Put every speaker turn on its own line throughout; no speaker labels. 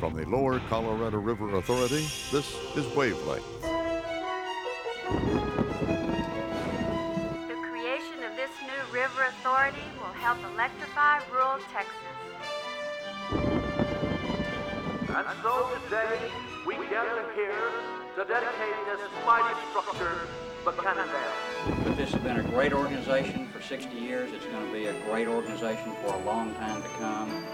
From the Lower Colorado River Authority, this is Wavelength.
The creation of this new river authority will help electrify rural Texas.
And so today, we gather here to dedicate this mighty structure, the Cannondale.
But this has been a great organization for 60 years. It's going to be a great organization for a long time to come.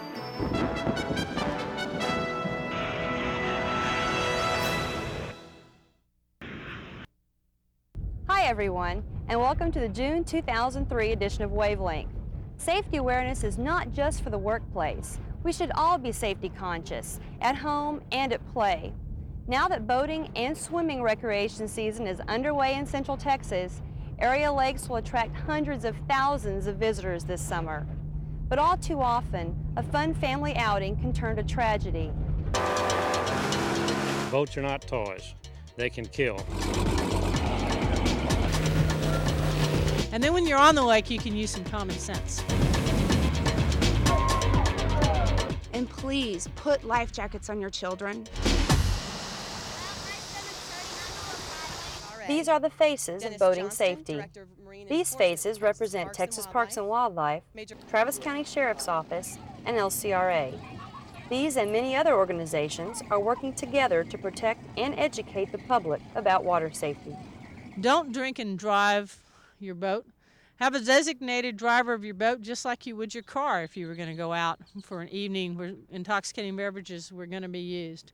Hi everyone, and welcome to the June 2003 edition of Wavelength. Safety awareness is not just for the workplace. We should all be safety conscious, at home and at play. Now that boating and swimming recreation season is underway in Central Texas, area lakes will attract hundreds of thousands of visitors this summer. But all too often, a fun family outing can turn to tragedy.
Boats are not toys. They can kill.
And then when you're on the lake, you can use some common sense.
And please put life jackets on your children.
These are the faces of boating safety. These faces represent Texas Parks and Wildlife, Travis County Sheriff's Office, and LCRA. These and many other organizations are working together to protect and educate the public about water safety.
Don't drink and drive your boat. Have a designated driver of your boat just like you would your car if you were going to go out for an evening where intoxicating beverages were going to be used.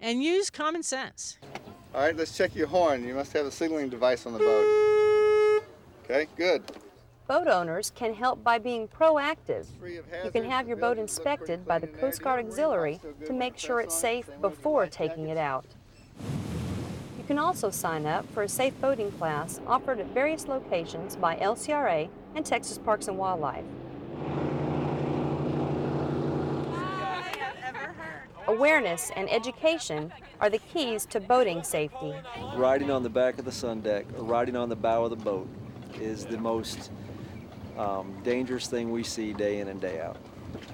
And use common sense.
All right, let's check your horn. You must have a signaling device on the boat. Okay, good.
Boat owners can help by being proactive. You can have your boat inspected by the Coast Guard Auxiliary to make sure it's safe before taking it out. You can also sign up for a safe boating class offered at various locations by LCRA and Texas Parks and Wildlife. Awareness and education are the keys to boating safety.
Riding on the back of the sun deck or riding on the bow of the boat is the most dangerous thing we see day in and day out,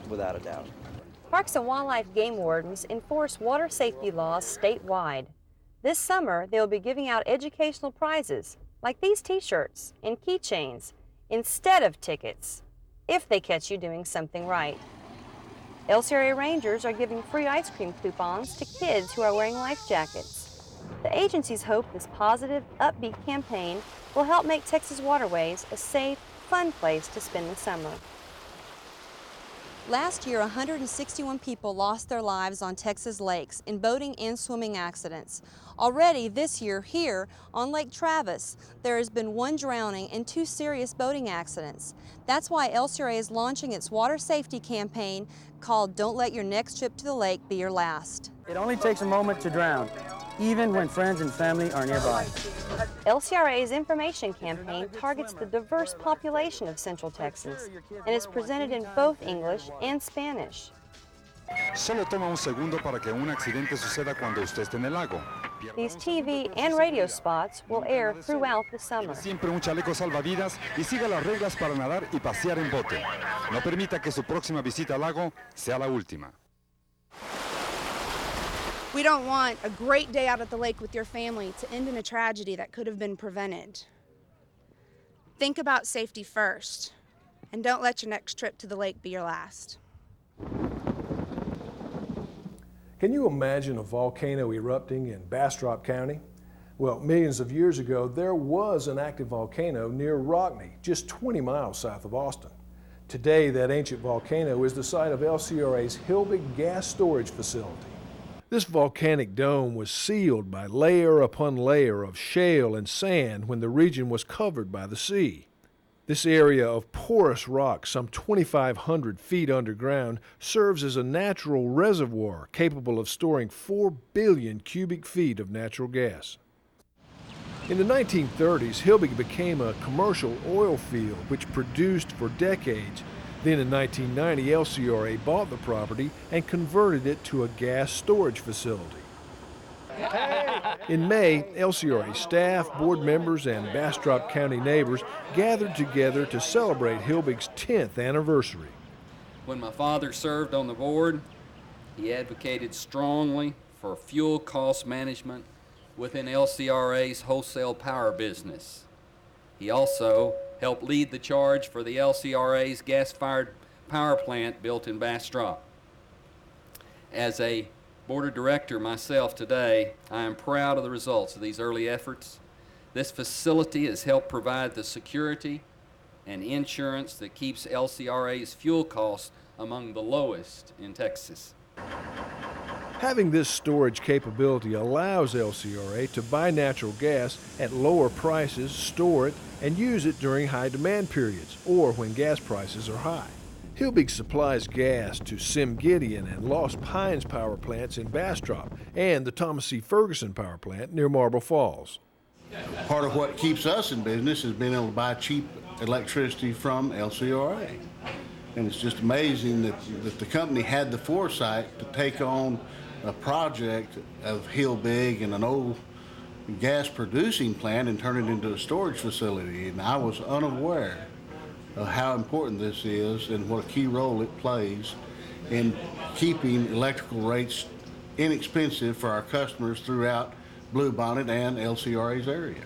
without a doubt.
Parks and Wildlife game wardens enforce water safety laws statewide. This summer, they will be giving out educational prizes, like these t-shirts and keychains, instead of tickets, if they catch you doing something right. LCRA Rangers are giving free ice cream coupons to kids who are wearing life jackets. The agencies hope this positive, upbeat campaign will help make Texas waterways a safe, fun place to spend the summer. Last year, 161 people lost their lives on Texas lakes in boating and swimming accidents. Already this year, here on Lake Travis, there has been 1 drowning and 2 serious boating accidents. That's why LCRA is launching its water safety campaign called Don't Let Your Next Trip to the Lake Be Your Last.
It only takes a moment to drown, even when friends and family are nearby.
LCRA's information campaign targets the diverse population of Central Texas and is presented in both English and Spanish.
Solo toma un segundo para que un accidente suceda cuando usted esté en el lago.
These TV and radio spots will air throughout the summer.
Siempre un chaleco salvavidas y siga las reglas para nadar y pasear en bote. No permita que su próxima visita al lago sea la última.
We don't want a great day out at the lake with your family to end in a tragedy that could have been prevented. Think about safety first, and don't let your next trip to the lake be your last.
Can you imagine a volcano erupting in Bastrop County? Well, millions of years ago, there was an active volcano near Rockney, just 20 miles south of Austin. Today, that ancient volcano is the site of LCRA's Hilbig gas storage facility. This volcanic dome was sealed by layer upon layer of shale and sand when the region was covered by the sea. This area of porous rock, some 2,500 feet underground, serves as a natural reservoir capable of storing 4 billion cubic feet of natural gas. In the 1930s, Hilbig became a commercial oil field which produced for decades. Then in 1990, LCRA bought the property and converted it to a gas storage facility. In May, LCRA staff, board members, and Bastrop County neighbors gathered together to celebrate Hilbig's 10th anniversary.
When my father served on the board, He advocated strongly for fuel cost management within LCRA's wholesale power business. He also helped lead the charge for the LCRA's gas-fired power plant built in Bastrop. As a board of director myself today, I am proud of the results of these early efforts. This facility has helped provide the security and insurance that keeps LCRA's fuel costs among the lowest in Texas.
Having this storage capability allows LCRA to buy natural gas at lower prices, store it, and use it during high demand periods or when gas prices are high. Hilbig supplies gas to Sim Gideon and Lost Pines power plants in Bastrop and the Thomas C. Ferguson power plant near Marble Falls.
Part of what keeps us in business is being able to buy cheap electricity from LCRA. And it's just amazing that the company had the foresight to take on a project of Hilbig and an old gas producing plant and turn it into a storage facility. And I was unaware of how important this is and what a key role it plays in keeping electrical rates inexpensive for our customers throughout Bluebonnet and LCRA's area.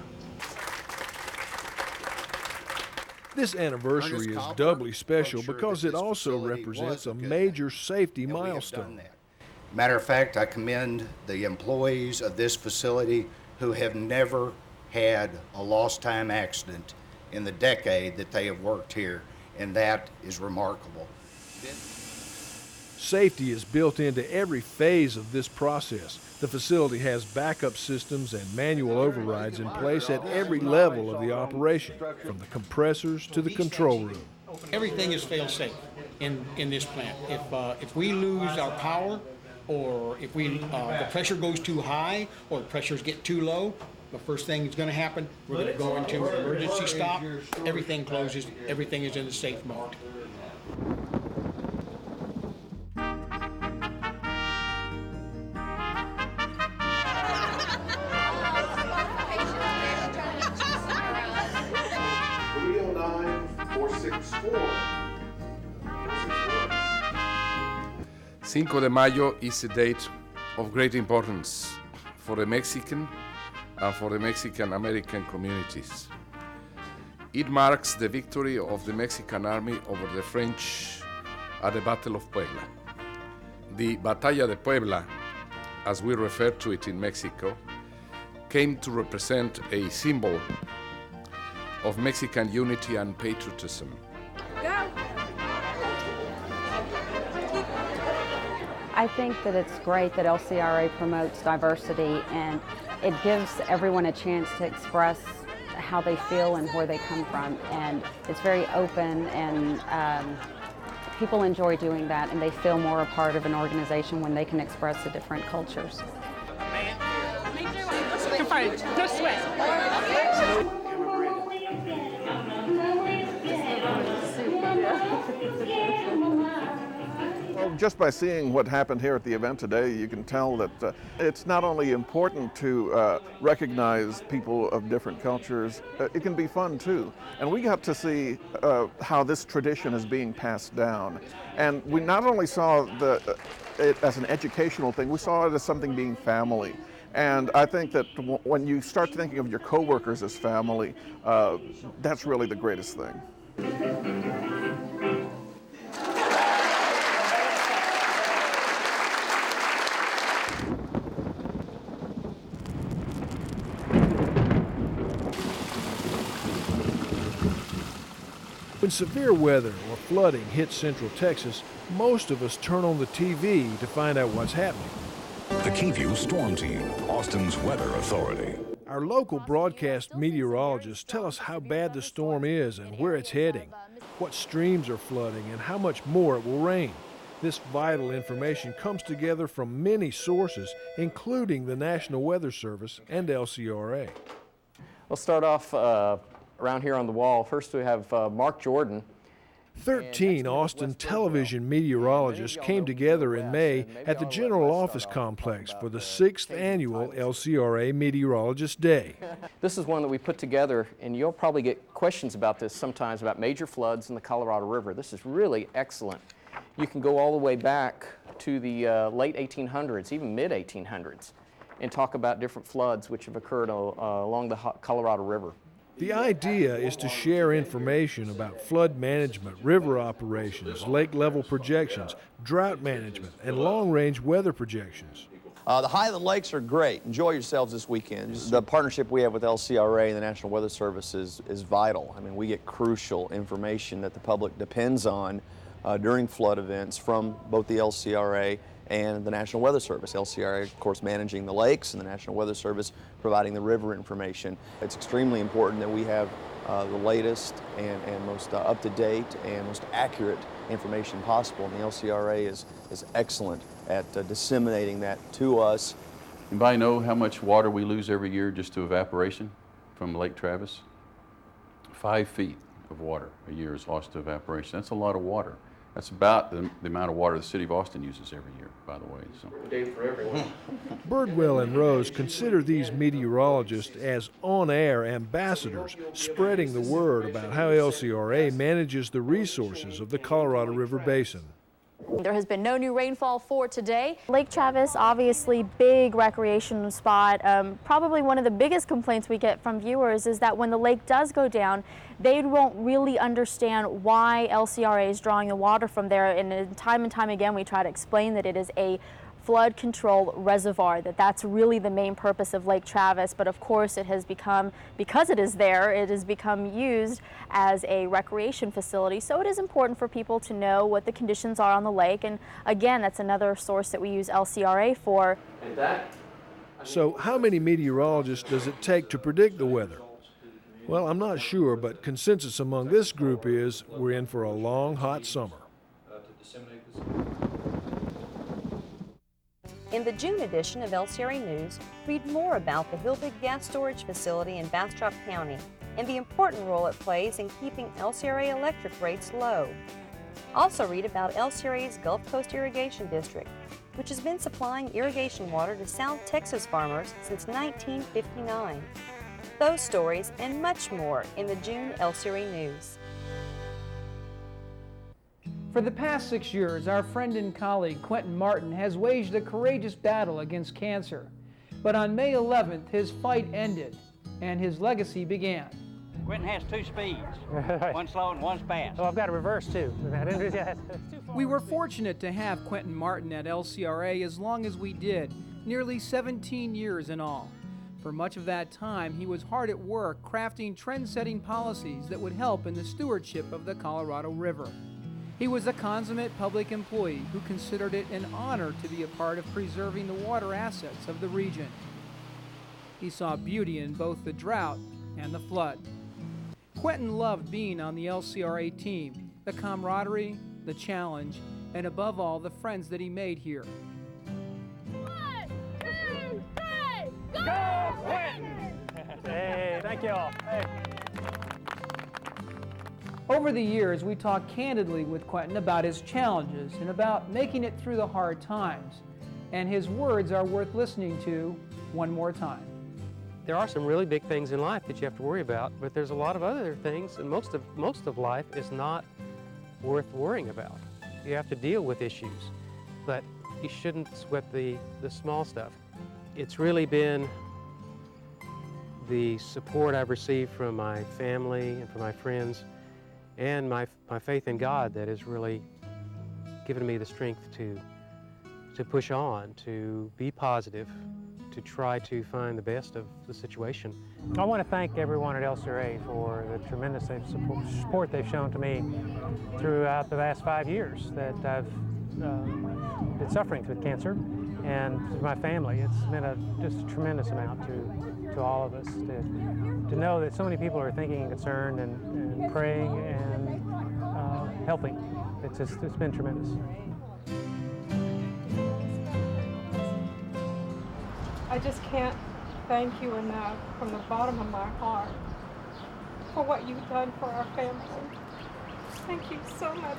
This anniversary is doubly special because it also represents a major safety milestone.
Matter of fact, I commend the employees of this facility who have never had a lost time accident in the decade that they have worked here, and that is remarkable.
Safety is built into every phase of this process. The facility has backup systems and manual overrides in place at every level of the operation, from the compressors to the control room.
Everything is fail-safe in this plant. If we lose our power, or if the pressure goes too high, or the pressures get too low, the first thing that's going to happen, we're going to go into an emergency stop. Everything closes. Everything is in the safe mode.
Cinco de Mayo is a date of great importance for the Mexican and for the Mexican-American communities. It marks the victory of the Mexican army over the French at the Battle of Puebla. The Batalla de Puebla, as we refer to it in Mexico, came to represent a symbol of Mexican unity and patriotism.
I think that it's great that LCRA promotes diversity, and it gives everyone a chance to express how they feel and where they come from. And it's very open, and people enjoy doing that, and they feel more a part of an organization when they can express the different cultures.
Just sweat.
Well, just by seeing what happened here at the event today, you can tell that it's not only important to recognize people of different cultures, it can be fun too. And we got to see how this tradition is being passed down. And we not only saw it as an educational thing, we saw it as something being family. And I think that when you start thinking of your coworkers as family, that's really the greatest thing.
When severe weather or flooding hits Central Texas, most of us turn on the TV to find out what's happening.
The Keyview Storm Team, Austin's weather authority.
Our local broadcast meteorologists tell us how bad the storm is and where it's heading, what streams are flooding, and how much more it will rain. This vital information comes together from many sources, including the National Weather Service and LCRA.
We'll start off around here on the wall. First we have Mark Jordan.
13 Austin television meteorologists came together in May at the General Office Complex for the 6th annual LCRA Meteorologist Day.
This is one that we put together, and you'll probably get questions about this sometimes, about major floods in the Colorado River. This is really excellent. You can go all the way back to the late 1800s, even mid 1800s, and talk about different floods which have occurred along the Colorado River.
The idea is to share information about flood management, river operations, lake level projections, drought management, and long-range weather projections.
The Highland Lakes are great. Enjoy yourselves this weekend. The partnership we have with LCRA and the National Weather Service is vital. I mean, we get crucial information that the public depends on during flood events from both the LCRA and the National Weather Service. LCRA, of course, managing the lakes, and the National Weather Service providing the river information. It's extremely important that we have the latest and most up-to-date and most accurate information possible, and the LCRA is excellent at disseminating that to us.
Anybody know how much water we lose every year just to evaporation from Lake Travis? 5 feet of water a year is lost to evaporation. That's a lot of water. That's about the amount of water the city of Austin uses every year, by the way. So.
Day for everyone.
Birdwell and Rose consider these meteorologists as on-air ambassadors, spreading the word about how LCRA manages the resources of the Colorado River Basin.
There has been no new rainfall for today. Lake Travis, obviously big recreation spot. Probably one of the biggest complaints we get from viewers is that when the lake does go down, they won't really understand why LCRA is drawing the water from there. And time again, we try to explain that it is a flood control reservoir, that's really the main purpose of Lake Travis. But of course it has become, because it is there, it has become used as a recreation facility. So it is important for people to know what the conditions are on the lake. And again, that's another source that we use LCRA for.
So how many meteorologists does it take to predict the weather? Well, I'm not sure, but consensus among this group is we're in for a long, hot summer.
In the June edition of LCRA News, read more about the Hillbig Gas Storage Facility in Bastrop County and the important role it plays in keeping LCRA electric rates low. Also read about LCRA's Gulf Coast Irrigation District, which has been supplying irrigation water to South Texas farmers since 1959. Those stories and much more in the June LCRA News.
For the past 6 years, our friend and colleague Quentin Martin has waged a courageous battle against cancer. But on May 11th, his fight ended and his legacy began.
Quentin has 2 speeds, one slow and one fast.
Oh, I've got a reverse too. We were fortunate to have Quentin Martin at LCRA as long as we did, nearly 17 years in all. For much of that time, he was hard at work crafting trend-setting policies that would help in the stewardship of the Colorado River. He was a consummate public employee who considered it an honor to be a part of preserving the water assets of the region. He saw beauty in both the drought and the flood. Quentin loved being on the LCRA team, the camaraderie, the challenge, and above all, the friends that he made here.
1, 2, 3, go Quentin!
Hey, thank you all. Hey. Over the years, we talked candidly with Quentin about his challenges and about making it through the hard times. And his words are worth listening to one more time.
There are some really big things in life that you have to worry about, but there's a lot of other things, and most of life is not worth worrying about. You have to deal with issues, but you shouldn't sweat the small stuff. It's really been the support I've received from my family and from my friends and my faith in God that has really given me the strength to push on, to be positive, to try to find the best of the situation.
I want to thank everyone at LCRA for the tremendous support they've shown to me throughout the last 5 years that I've been suffering with cancer, and to my family. It's been just a tremendous amount to all of us to know that so many people are thinking and concerned and praying and helping. It's been tremendous.
I just can't thank you enough from the bottom of my heart for what you've done for our family. Thank you so much.